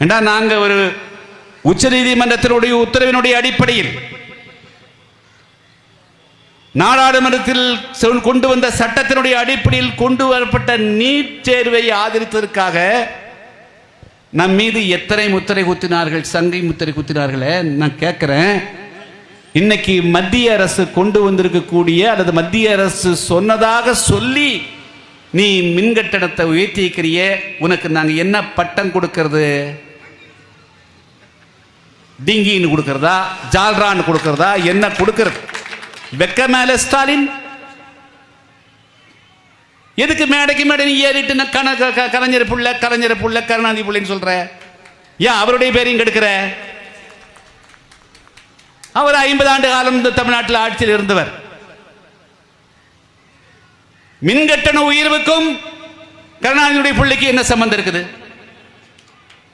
ஏண்டா நாங்க ஒரு உச்ச நீதிமன்றத்தினுடைய உத்தரவினுடைய அடிப்படையில் நாடாளுமன்றத்தில் கொண்டு வந்த சட்டத்தினுடைய அடிப்படையில் கொண்டு வரப்பட்ட நீட் தேர்வை ஆதரித்ததற்காக நம் மீது எத்தனை முத்திரை குத்தினார்கள், சங்கை முத்திரை குத்தினார்களே. நான் கேட்கிறேன், இன்னைக்கு மத்திய அரசு கொண்டு வந்திருக்கக்கூடிய அல்லது மத்திய அரசு சொன்னதாக சொல்லி நீ மின்கட்டணத்தை உயர்த்திக்கிறிய, உனக்கு நாங்க என்ன பட்டம் கொடுக்கிறது? டிங்கின்னு கொடுக்கிறதா, ஜால்ரான்னு கொடுக்கிறதா, என்ன கொடுக்கிறது? வெக்க மேல ஸ்டாலின் எதுக்கு மேடைக்கு மேடை நீ ஏறிட்டு கலைஞர் புள்ள கருணாநிதி புள்ளன்னு சொல்ற? ஏன் அவருடைய பேரையும் கெடுக்கிற? அவர் 50 ஆண்டு காலம் இந்த தமிழ்நாட்டில் ஆட்சியில் இருந்தவர். மின்கட்டண உயர்வுக்கும் கருணாநிதியுடைய பிள்ளைக்கு என்ன சம்பந்தம் இருக்குது?